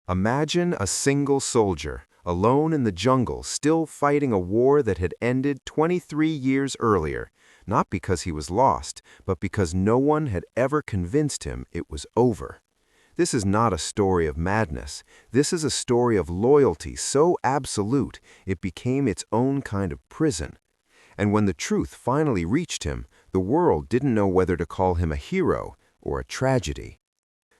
Imagine a single soldier, alone in the jungle, still fighting a war that had ended 23 years earlier, not because he was lost, but because no one had ever convinced him it was over. This is not a story of madness. This is a story of loyalty so absolute it became its own kind of prison. And when the truth finally reached him, the world didn't know whether to call him a hero or a tragedy.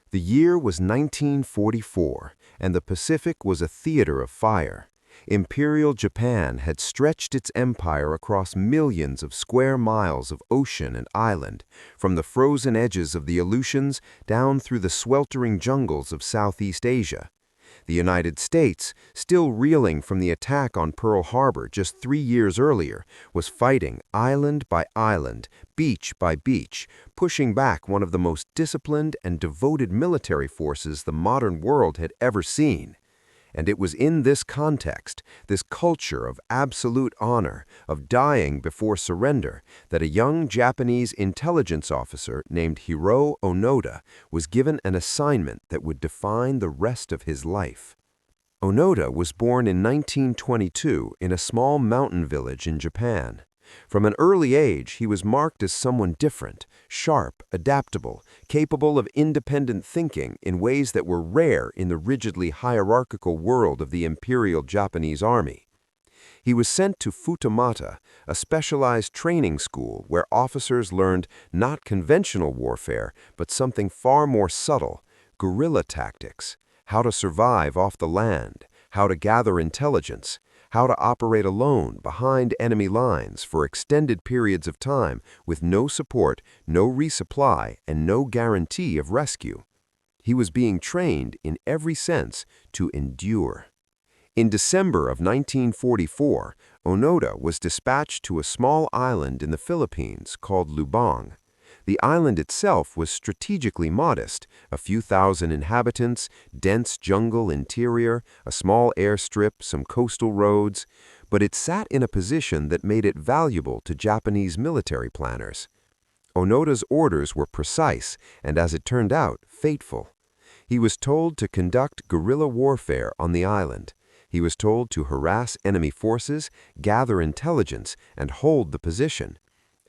The year was 1944, and the Pacific was a theater of fire. Imperial Japan had stretched its empire across millions of square miles of ocean and island, from the frozen edges of the Aleutians down through the sweltering jungles of Southeast Asia. The United States, still reeling from the attack on Pearl Harbor just 3 years earlier, was fighting island by island, beach by beach, pushing back one of the most disciplined and devoted military forces the modern world had ever seen. And it was in this context, this culture of absolute honor, of dying before surrender, that a young Japanese intelligence officer named Hiroo Onoda was given an assignment that would define the rest of his life. Onoda was born in 1922 in a small mountain village in Japan. From an early age, he was marked as someone different, sharp, adaptable, capable of independent thinking in ways that were rare in the rigidly hierarchical world of the Imperial Japanese Army. He was sent to Futamata, a specialized training school where officers learned not conventional warfare, but something far more subtle, guerrilla tactics, how to survive off the land, how to gather intelligence, how to operate alone behind enemy lines for extended periods of time with no support, no resupply, and no guarantee of rescue. He was being trained in every sense to endure. In December of 1944, Onoda was dispatched to a small island in the Philippines called Lubang. The island itself was strategically modest, a few thousand inhabitants, dense jungle interior, a small airstrip, some coastal roads, but it sat in a position that made it valuable to Japanese military planners. Onoda's orders were precise and, as it turned out, fateful. He was told to conduct guerrilla warfare on the island. He was told to harass enemy forces, gather intelligence, and hold the position.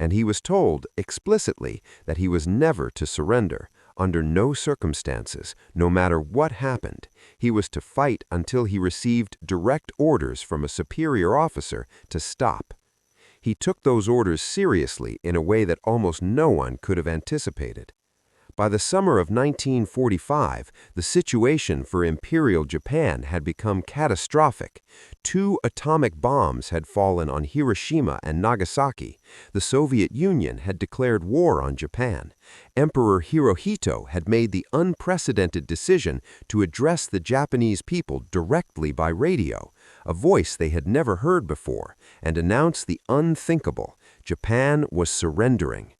And he was told explicitly that he was never to surrender, under no circumstances, no matter what happened. He was to fight until he received direct orders from a superior officer to stop. He took those orders seriously in a way that almost no one could have anticipated. By the summer of 1945, the situation for Imperial Japan had become catastrophic. 2 atomic bombs had fallen on Hiroshima and Nagasaki. The Soviet Union had declared war on Japan. Emperor Hirohito had made the unprecedented decision to address the Japanese people directly by radio, a voice they had never heard before, and announce the unthinkable: Japan was surrendering.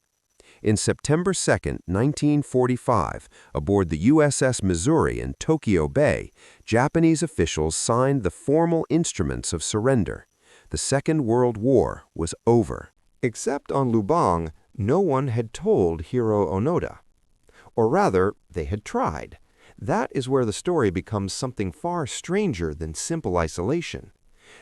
In September 2, 1945, aboard the USS Missouri in Tokyo Bay, Japanese officials signed the formal instruments of surrender. The Second World War was over. Except on Lubang, no one had told Hiroo Onoda. Or rather, they had tried. That is where the story becomes something far stranger than simple isolation.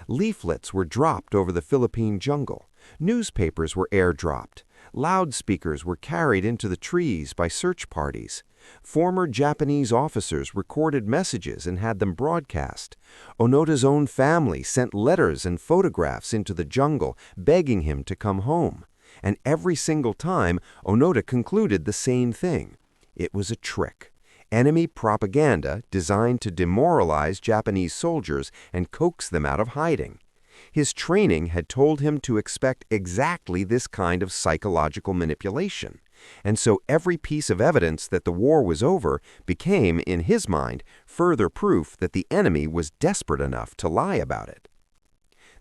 Leaflets were dropped over the Philippine jungle. Newspapers were airdropped. Loudspeakers were carried into the trees by search parties. Former Japanese officers recorded messages and had them broadcast. Onoda's own family sent letters and photographs into the jungle begging him to come home. And every single time, Onoda concluded the same thing. It was a trick. Enemy propaganda designed to demoralize Japanese soldiers and coax them out of hiding. His training had told him to expect exactly this kind of psychological manipulation, and so every piece of evidence that the war was over became, in his mind, further proof that the enemy was desperate enough to lie about it.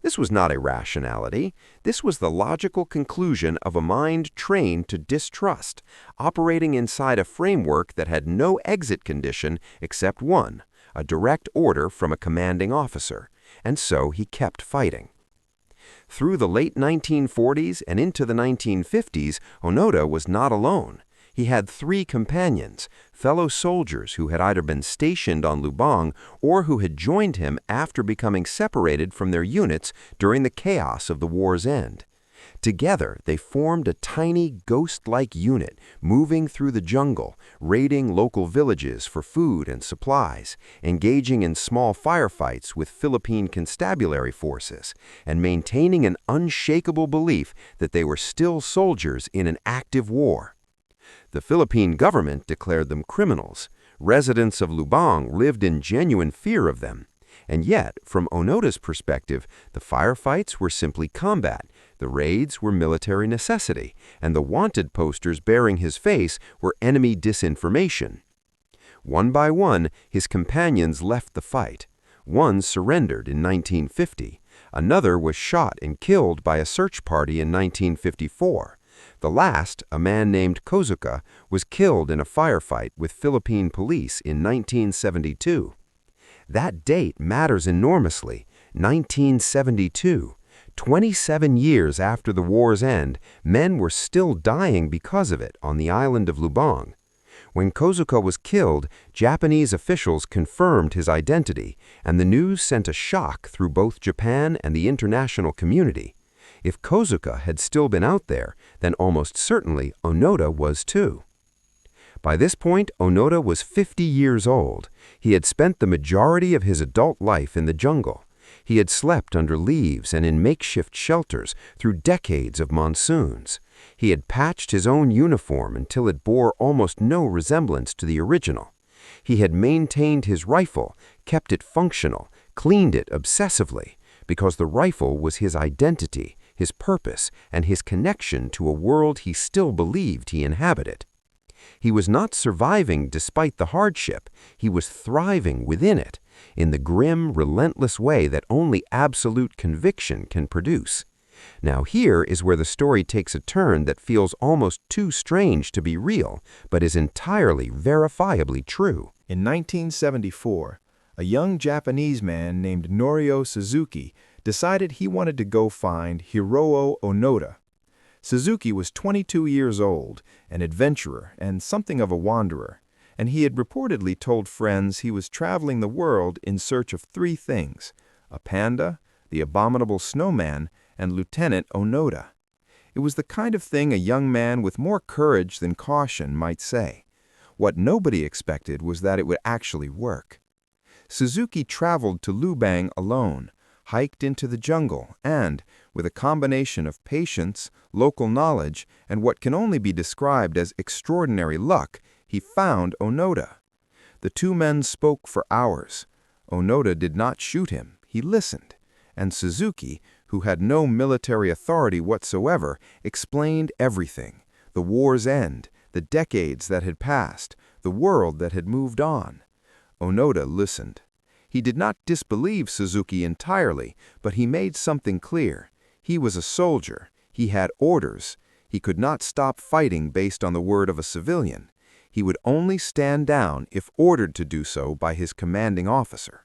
This was not irrationality. This was the logical conclusion of a mind trained to distrust, operating inside a framework that had no exit condition except one: a direct order from a commanding officer. And so he kept fighting. Through the late 1940s and into the 1950s, Onoda was not alone. He had 3 companions, fellow soldiers who had either been stationed on Lubang or who had joined him after becoming separated from their units during the chaos of the war's end. Together, they formed a tiny, ghost-like unit, moving through the jungle, raiding local villages for food and supplies, engaging in small firefights with Philippine constabulary forces, and maintaining an unshakable belief that they were still soldiers in an active war. The Philippine government declared them criminals. Residents of Lubang lived in genuine fear of them. And yet, from Onoda's perspective, the firefights were simply combat, the raids were military necessity, and the wanted posters bearing his face were enemy disinformation. One by one, his companions left the fight. One surrendered in 1950. Another was shot and killed by a search party in 1954. The last, a man named Kozuka, was killed in a firefight with Philippine police in 1972. That date matters enormously. 1972. 27 years after the war's end, men were still dying because of it on the island of Lubang. When Kozuka was killed, Japanese officials confirmed his identity, and the news sent a shock through both Japan and the international community. If Kozuka had still been out there, then almost certainly Onoda was too. By this point, Onoda was 50 years old. He had spent the majority of his adult life in the jungle. He had slept under leaves and in makeshift shelters through decades of monsoons. He had patched his own uniform until it bore almost no resemblance to the original. He had maintained his rifle, kept it functional, cleaned it obsessively, because the rifle was his identity, his purpose, and his connection to a world he still believed he inhabited. He was not surviving despite the hardship, he was thriving within it, in the grim, relentless way that only absolute conviction can produce. Now here is where the story takes a turn that feels almost too strange to be real, but is entirely verifiably true. In 1974, a young Japanese man named Norio Suzuki decided he wanted to go find Hiroo Onoda. Suzuki was 22 years old, an adventurer and something of a wanderer, and he had reportedly told friends he was traveling the world in search of 3 things: a panda, the abominable snowman, and Lieutenant Onoda. It was the kind of thing a young man with more courage than caution might say. What nobody expected was that it would actually work. Suzuki traveled to Lubang alone, hiked into the jungle, and, with a combination of patience, local knowledge, and what can only be described as extraordinary luck, he found Onoda. The 2 men spoke for hours. Onoda did not shoot him, he listened, and Suzuki, who had no military authority whatsoever, explained everything: the war's end, the decades that had passed, the world that had moved on. Onoda listened. He did not disbelieve Suzuki entirely, but he made something clear. He was a soldier. He had orders. He could not stop fighting based on the word of a civilian. He would only stand down if ordered to do so by his commanding officer.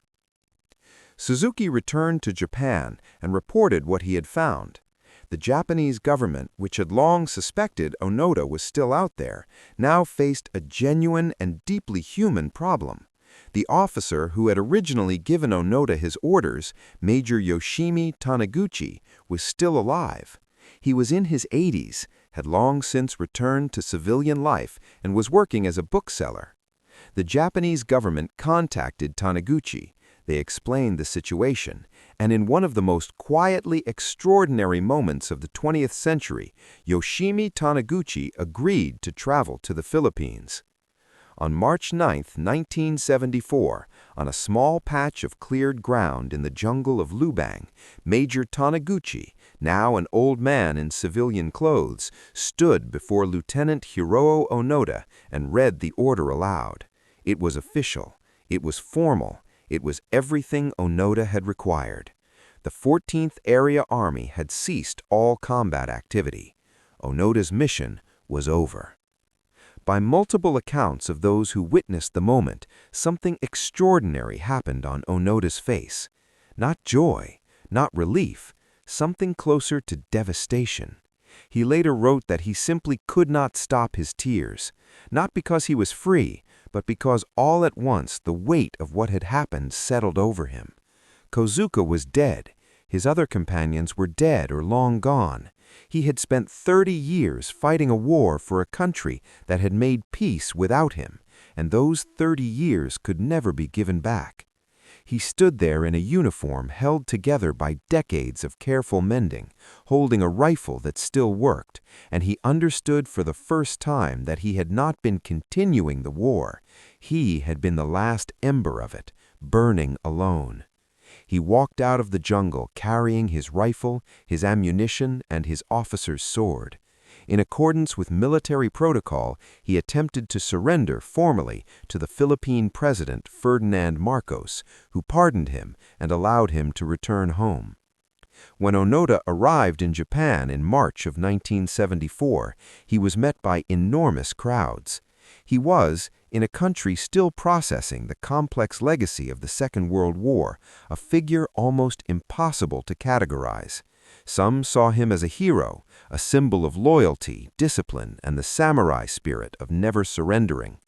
Suzuki returned to Japan and reported what he had found. The Japanese government, which had long suspected Onoda was still out there, now faced a genuine and deeply human problem. The officer who had originally given Onoda his orders, Major Yoshimi Taniguchi, was still alive. He was in his 80s, had long since returned to civilian life, and was working as a bookseller. The Japanese government contacted Taniguchi. They explained the situation, and in one of the most quietly extraordinary moments of the 20th century, Yoshimi Taniguchi agreed to travel to the Philippines. On March 9, 1974, on a small patch of cleared ground in the jungle of Lubang, Major Taniguchi, now an old man in civilian clothes, stood before Lieutenant Hiroo Onoda and read the order aloud. It was official. It was formal. It was everything Onoda had required. The 14th Area Army had ceased all combat activity. Onoda's mission was over. By multiple accounts of those who witnessed the moment, something extraordinary happened on Onoda's face. Not joy, not relief, something closer to devastation. He later wrote that he simply could not stop his tears, not because he was free, but because all at once the weight of what had happened settled over him. Kozuka was dead. His other companions were dead or long gone. He had spent 30 years fighting a war for a country that had made peace without him, and those 30 years could never be given back. He stood there in a uniform held together by decades of careful mending, holding a rifle that still worked, and he understood for the first time that he had not been continuing the war. He had been the last ember of it, burning alone. He walked out of the jungle carrying his rifle, his ammunition, and his officer's sword. In accordance with military protocol, he attempted to surrender formally to the Philippine President Ferdinand Marcos, who pardoned him and allowed him to return home. When Onoda arrived in Japan in March of 1974, he was met by enormous crowds. He was, in a country still processing the complex legacy of the Second World War, a figure almost impossible to categorize. Some saw him as a hero, a symbol of loyalty, discipline, and the samurai spirit of never surrendering.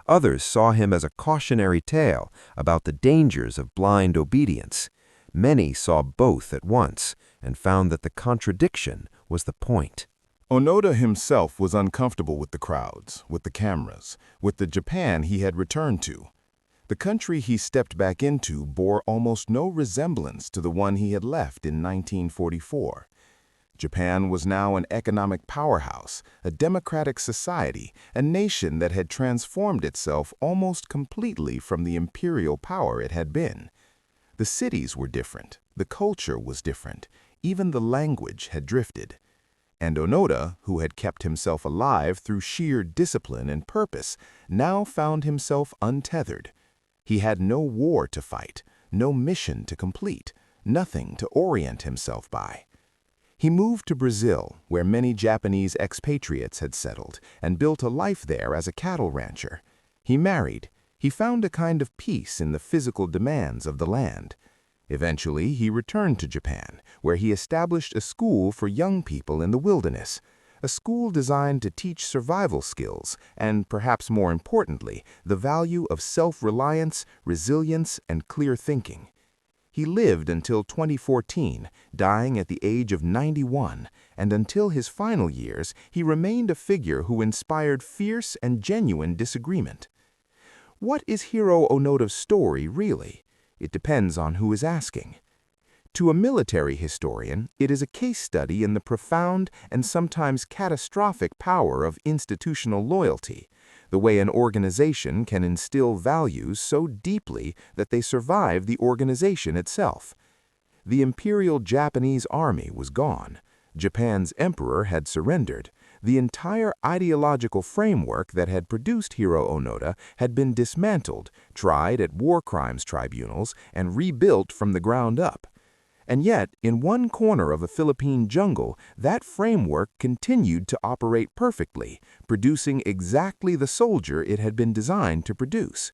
Others saw him as a cautionary tale about the dangers of blind obedience. Many saw both at once and found that the contradiction was the point. Onoda himself was uncomfortable with the crowds, with the cameras, with the Japan he had returned to. The country he stepped back into bore almost no resemblance to the one he had left in 1944. Japan was now an economic powerhouse, a democratic society, a nation that had transformed itself almost completely from the imperial power it had been. The cities were different, the culture was different, even the language had drifted. And Onoda, who had kept himself alive through sheer discipline and purpose, now found himself untethered. He had no war to fight, no mission to complete, nothing to orient himself by. He moved to Brazil, where many Japanese expatriates had settled, and built a life there as a cattle rancher. He married. He found a kind of peace in the physical demands of the land. Eventually, he returned to Japan, where he established a school for young people in the wilderness, a school designed to teach survival skills and, perhaps more importantly, the value of self-reliance, resilience, and clear thinking. He lived until 2014, dying at the age of 91, and until his final years, he remained a figure who inspired fierce and genuine disagreement. What is Hiro Onoda's story, really? It depends on who is asking. To a military historian, it is a case study in the profound and sometimes catastrophic power of institutional loyalty, the way an organization can instill values so deeply that they survive the organization itself. The Imperial Japanese Army was gone. Japan's emperor had surrendered. The entire ideological framework that had produced Hiro Onoda had been dismantled, tried at war crimes tribunals, and rebuilt from the ground up. And yet, in one corner of a Philippine jungle, that framework continued to operate perfectly, producing exactly the soldier it had been designed to produce.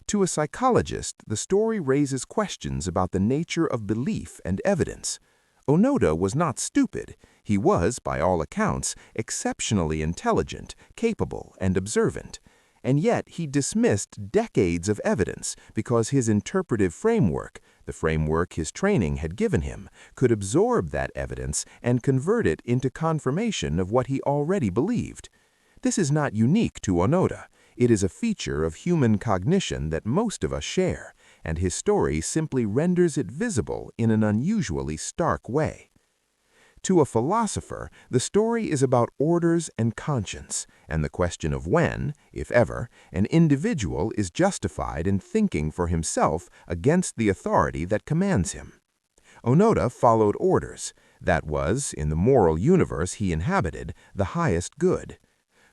To a psychologist, the story raises questions about the nature of belief and evidence. Onoda was not stupid. He was, by all accounts, exceptionally intelligent, capable, and observant. And yet he dismissed decades of evidence because his interpretive framework, the framework his training had given him, could absorb that evidence and convert it into confirmation of what he already believed. This is not unique to Onoda. It is a feature of human cognition that most of us share, and his story simply renders it visible in an unusually stark way. To a philosopher, the story is about orders and conscience, and the question of when, if ever, an individual is justified in thinking for himself against the authority that commands him. Onoda followed orders. That was, in the moral universe he inhabited, the highest good.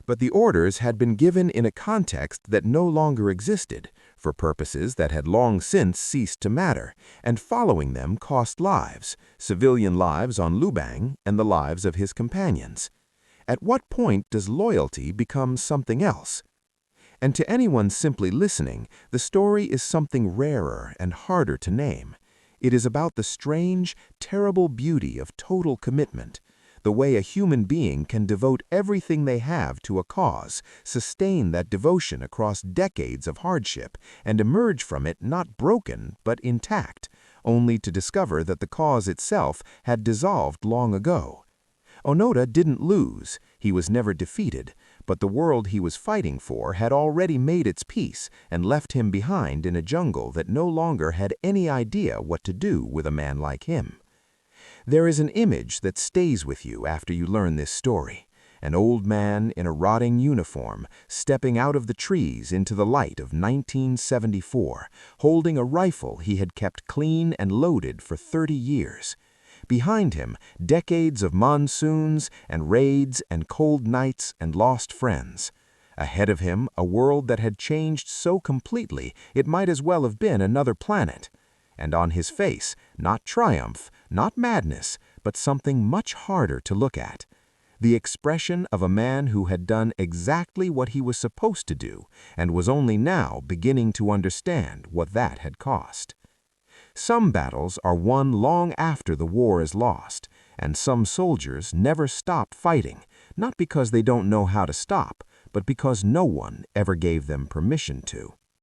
But the orders had been given in a context that no longer existed, for purposes that had long since ceased to matter, and following them cost lives, civilian lives on Lubang and the lives of his companions. At what point does loyalty become something else? And to anyone simply listening, the story is something rarer and harder to name. It is about the strange, terrible beauty of total commitment, the way a human being can devote everything they have to a cause, sustain that devotion across decades of hardship, and emerge from it not broken but intact, only to discover that the cause itself had dissolved long ago. Onoda didn't lose, he was never defeated, but the world he was fighting for had already made its peace and left him behind in a jungle that no longer had any idea what to do with a man like him. There is an image that stays with you after you learn this story. An old man in a rotting uniform, stepping out of the trees into the light of 1974, holding a rifle he had kept clean and loaded for 30 years. Behind him, decades of monsoons and raids and cold nights and lost friends. Ahead of him, a world that had changed so completely it might as well have been another planet. And on his face, not triumph, not madness, but something much harder to look at. The expression of a man who had done exactly what he was supposed to do and was only now beginning to understand what that had cost. Some battles are won long after the war is lost, and some soldiers never stop fighting, not because they don't know how to stop, but because no one ever gave them permission to.